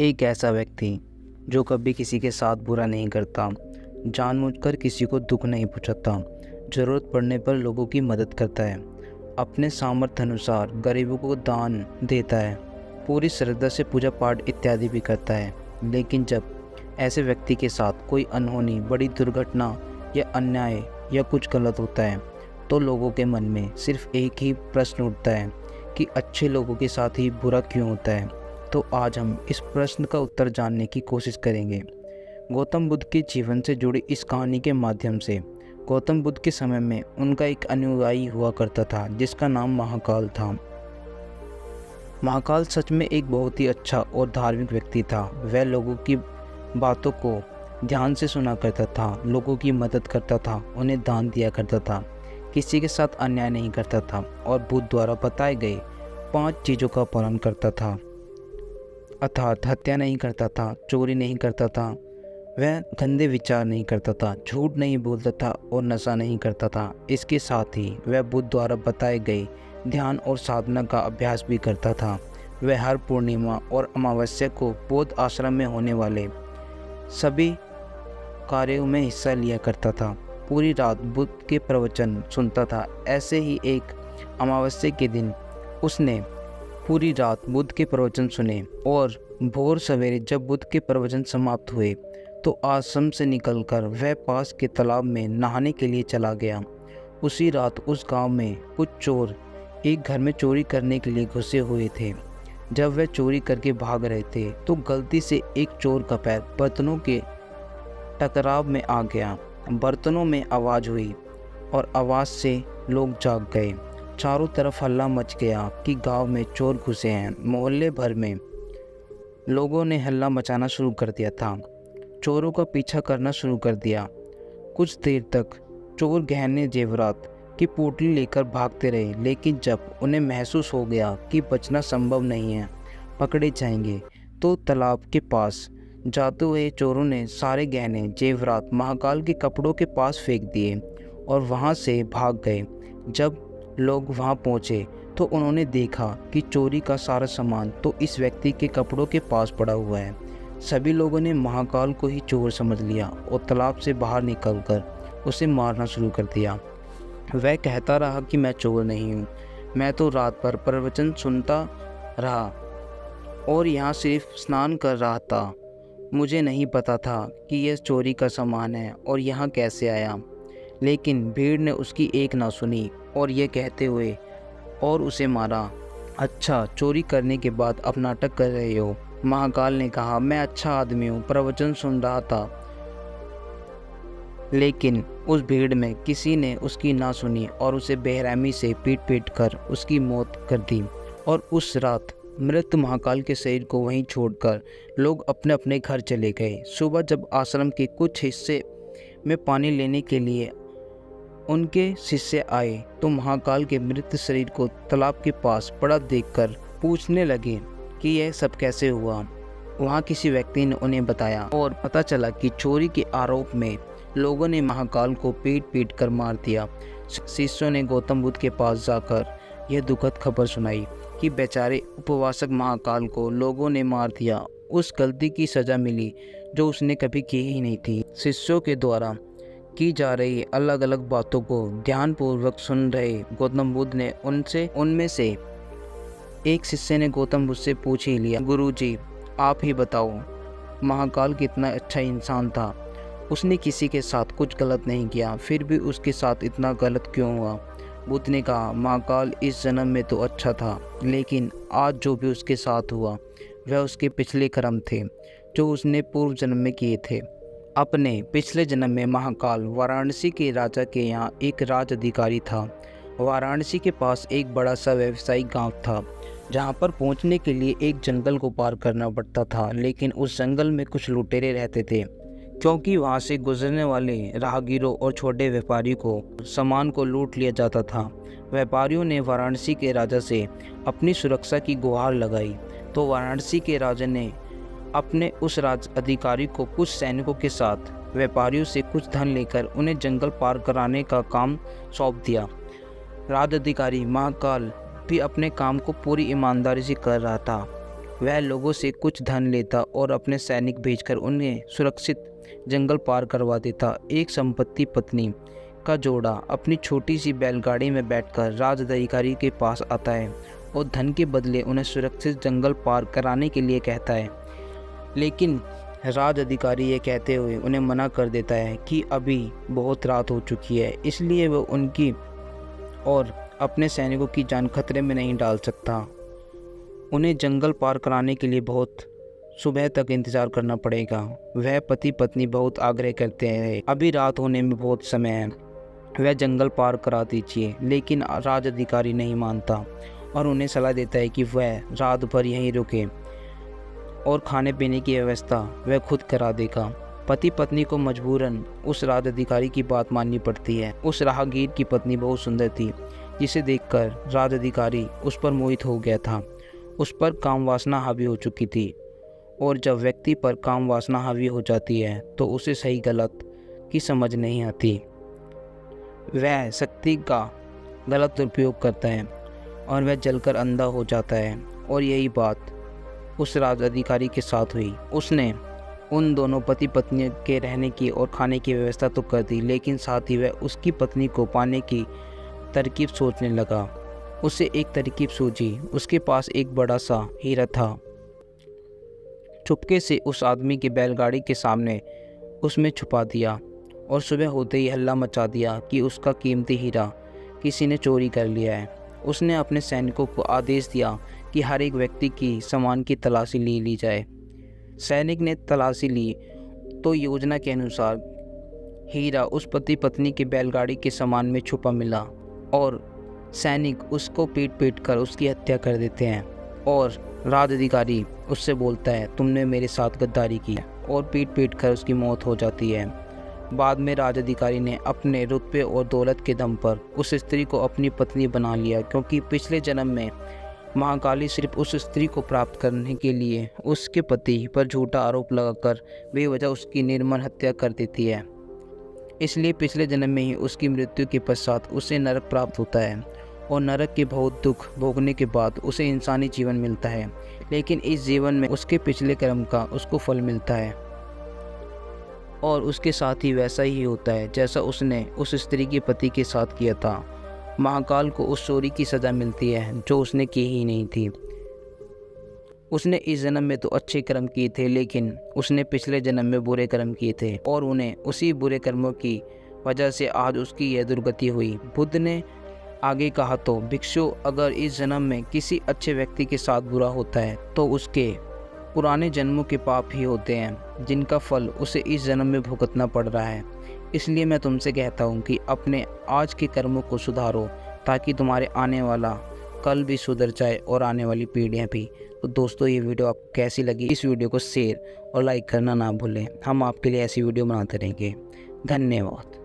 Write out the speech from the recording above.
एक ऐसा व्यक्ति जो कभी किसी के साथ बुरा नहीं करता, जानबूझकर किसी को दुख नहीं पहुंचाता, ज़रूरत पड़ने पर लोगों की मदद करता है, अपने सामर्थ्य अनुसार गरीबों को दान देता है, पूरी श्रद्धा से पूजा पाठ इत्यादि भी करता है। लेकिन जब ऐसे व्यक्ति के साथ कोई अनहोनी, बड़ी दुर्घटना या अन्याय या कुछ गलत होता है, तो लोगों के मन में सिर्फ एक ही प्रश्न उठता है कि अच्छे लोगों के साथ ही बुरा क्यों होता है। तो आज हम इस प्रश्न का उत्तर जानने की कोशिश करेंगे। गौतम बुद्ध के जीवन से जुड़ी इस कहानी के माध्यम से। गौतम बुद्ध के समय में उनका एक अनुयायी हुआ करता था जिसका नाम महाकाल था। महाकाल सच में एक बहुत ही अच्छा और धार्मिक व्यक्ति था। वह लोगों की बातों को ध्यान से सुना करता था, लोगों की मदद करता था, उन्हें दान दिया करता था, किसी के साथ अन्याय नहीं करता था और बुद्ध द्वारा बताए गए 5 चीज़ों का पालन करता था। अर्थात हत्या नहीं करता था, चोरी नहीं करता था, वह गंदे विचार नहीं करता था, झूठ नहीं बोलता था और नशा नहीं करता था। इसके साथ ही वह बुद्ध द्वारा बताए गए ध्यान और साधना का अभ्यास भी करता था। वह हर पूर्णिमा और अमावस्या को बौद्ध आश्रम में होने वाले सभी कार्यों में हिस्सा लिया करता था। पूरी रात बुद्ध के प्रवचन सुनता था। ऐसे ही एक अमावस्या के दिन उसने पूरी रात बुद्ध के प्रवचन सुने और भोर सवेरे जब बुद्ध के प्रवचन समाप्त हुए तो आश्रम से निकलकर वह पास के तालाब में नहाने के लिए चला गया। उसी रात उस गांव में कुछ चोर एक घर में चोरी करने के लिए घुसे हुए थे। जब वह चोरी करके भाग रहे थे तो गलती से एक चोर का पैर बर्तनों के टकराव में आ गया। बर्तनों में आवाज़ हुई और आवाज़ से लोग जाग गए। चारों तरफ हल्ला मच गया कि गांव में चोर घुसे हैं। मोहल्ले भर में लोगों ने हल्ला मचाना शुरू कर दिया था, चोरों का पीछा करना शुरू कर दिया। कुछ देर तक चोर गहने जेवरात की पोटली लेकर भागते रहे, लेकिन जब उन्हें महसूस हो गया कि बचना संभव नहीं है, पकड़े जाएंगे, तो तालाब के पास जाते हुए चोरों ने सारे गहने जेवरात महाकाल के कपड़ों के पास फेंक दिए और वहां से भाग गए। जब लोग वहां पहुंचे तो उन्होंने देखा कि चोरी का सारा सामान तो इस व्यक्ति के कपड़ों के पास पड़ा हुआ है। सभी लोगों ने महाकाल को ही चोर समझ लिया और तालाब से बाहर निकलकर उसे मारना शुरू कर दिया। वह कहता रहा कि मैं चोर नहीं हूँ, मैं तो रात भर प्रवचन सुनता रहा और यहाँ सिर्फ स्नान कर रहा था। मुझे नहीं पता था कि यह चोरी का सामान है और यहाँ कैसे आया। लेकिन भीड़ ने उसकी एक ना सुनी और ये कहते हुए और उसे मारा। अच्छा, चोरी करने के बाद अब नाटक कर रहे हो? महाकाल ने कहा, मैं अच्छा आदमी हूँ, प्रवचन सुन रहा था। लेकिन उस भीड़ में किसी ने उसकी ना सुनी और उसे बेरहमी से पीट पीट कर उसकी मौत कर दी। और उस रात मृत महाकाल के शरीर को वहीं छोड़कर लोग अपने अपने घर चले गए। सुबह जब आश्रम के कुछ हिस्से में पानी लेने के लिए उनके शिष्य आए तो महाकाल के मृत शरीर को तालाब के पास पड़ा देखकर पूछने लगे कि यह सब कैसे हुआ। वहाँ किसी व्यक्ति ने उन्हें बताया और पता चला कि चोरी के आरोप में लोगों ने महाकाल को पीट पीट कर मार दिया। शिष्यों ने गौतम बुद्ध के पास जाकर यह दुखद खबर सुनाई कि बेचारे उपवासक महाकाल को लोगों ने मार दिया। उस गलती की सज़ा मिली जो उसने कभी की ही नहीं थी। शिष्यों के द्वारा की जा रही अलग अलग बातों को ध्यानपूर्वक सुन रहे गौतम बुद्ध ने उनमें से एक शिष्य ने गौतम बुद्ध से पूछ ही लिया, गुरुजी आप ही बताओ, महाकाल कितना अच्छा इंसान था, उसने किसी के साथ कुछ गलत नहीं किया, फिर भी उसके साथ इतना गलत क्यों हुआ? बुद्ध ने कहा, महाकाल इस जन्म में तो अच्छा था, लेकिन आज जो भी उसके साथ हुआ वह उसके पिछले कर्म थे जो उसने पूर्व जन्म में किए थे। अपने पिछले जन्म में महाकाल वाराणसी के राजा के यहाँ एक राज अधिकारी था। वाराणसी के पास एक बड़ा सा व्यवसायिक गांव था जहां पर पहुंचने के लिए एक जंगल को पार करना पड़ता था। लेकिन उस जंगल में कुछ लुटेरे रहते थे, क्योंकि वहां से गुजरने वाले राहगीरों और छोटे व्यापारियों को सामान को लूट लिया जाता था। व्यापारियों ने वाराणसी के राजा से अपनी सुरक्षा की गुहार लगाई तो वाराणसी के राजा ने अपने उस राज अधिकारी को कुछ सैनिकों के साथ व्यापारियों से कुछ धन लेकर उन्हें जंगल पार कराने का काम सौंप दिया। राज अधिकारी महाकाल भी अपने काम को पूरी ईमानदारी से कर रहा था वह लोगों से कुछ धन लेता और अपने सैनिक भेजकर उन्हें सुरक्षित जंगल पार करवा देता। एक संपत्ति पत्नी का जोड़ा अपनी छोटी सी बैलगाड़ी में बैठकर राज अधिकारी के पास आता है और धन के बदले उन्हें सुरक्षित जंगल पार कराने के लिए कहता है। लेकिन राज अधिकारी ये कहते हुए उन्हें मना कर देता है कि अभी बहुत रात हो चुकी है, इसलिए वह उनकी और अपने सैनिकों की जान खतरे में नहीं डाल सकता। उन्हें जंगल पार कराने के लिए बहुत सुबह तक इंतज़ार करना पड़ेगा। वह पति पत्नी बहुत आग्रह करते हैं, अभी रात होने में बहुत समय है, वह जंगल पार करा दीजिए। लेकिन राज अधिकारी नहीं मानता और उन्हें सलाह देता है कि वह रात भर यहीं रुके और खाने पीने की व्यवस्था वह खुद करा देगा। पति पत्नी को मजबूरन उस राज अधिकारी की बात माननी पड़ती है। उस राहगीर की पत्नी बहुत सुंदर थी, जिसे देखकर राज अधिकारी उस पर मोहित हो गया था। उस पर काम वासना हावी हो चुकी थी और जब व्यक्ति पर काम वासना हावी हो जाती है तो उसे सही गलत की समझ नहीं आती। वह शक्ति का गलत दुरुपयोग करता है और वह जलकर अंधा हो जाता है। और यही बात उस राज अधिकारी के साथ हुई। उसने उन दोनों पति पत्नी के रहने की और खाने की व्यवस्था तो कर दी, लेकिन साथ ही वह उसकी पत्नी को पाने की तरकीब सोचने लगा। उसे एक तरकीब सूझी। उसके पास एक बड़ा सा हीरा था। चुपके से उस आदमी की बैलगाड़ी के सामने उसमें छुपा दिया और सुबह होते ही हल्ला मचा दिया कि उसका कीमती हीरा किसी ने चोरी कर लिया है। उसने अपने सैनिकों को आदेश दिया कि हर एक व्यक्ति की सामान की तलाशी ली जाए। सैनिक ने तलाशी ली तो योजना के अनुसार हीरा उस पति पत्नी की बैलगाड़ी के सामान में छुपा मिला और सैनिक उसको पीट कर उसकी हत्या कर देते हैं। और राज अधिकारी उससे बोलता है, तुमने मेरे साथ गद्दारी की, और पीट कर उसकी मौत हो जाती है। बाद में राज अधिकारी ने अपने रुतबे और दौलत के दम पर उस स्त्री को अपनी पत्नी बना लिया, क्योंकि पिछले जन्म में महाकाली सिर्फ उस स्त्री को प्राप्त करने के लिए उसके पति पर झूठा आरोप लगाकर बेवजह उसकी निर्मम हत्या कर देती है। इसलिए पिछले जन्म में ही उसकी मृत्यु के पश्चात उसे नरक प्राप्त होता है और नरक के बहुत दुख भोगने के बाद उसे इंसानी जीवन मिलता है। लेकिन इस जीवन में उसके पिछले कर्म का उसको फल मिलता है और उसके साथ ही वैसा ही होता है जैसा उसने उस स्त्री के पति के साथ किया था। महाकाल को उस चोरी की सज़ा मिलती है जो उसने की ही नहीं थी। उसने इस जन्म में तो अच्छे कर्म किए थे, लेकिन उसने पिछले जन्म में बुरे कर्म किए थे और उन्हें उसी बुरे कर्मों की वजह से आज उसकी यह दुर्गति हुई। बुद्ध ने आगे कहा, तो भिक्षु, अगर इस जन्म में किसी अच्छे व्यक्ति के साथ बुरा होता है तो उसके पुराने जन्मों के पाप ही होते हैं, जिनका फल उसे इस जन्म में भुगतना पड़ रहा है। इसलिए मैं तुमसे कहता हूँ कि अपने आज के कर्मों को सुधारो, ताकि तुम्हारे आने वाला कल भी सुधर जाए और आने वाली पीढ़ियाँ भी। तो दोस्तों, ये वीडियो आपको कैसी लगी? इस वीडियो को शेयर और लाइक करना ना भूलें। हम आपके लिए ऐसी वीडियो बनाते रहेंगे। धन्यवाद।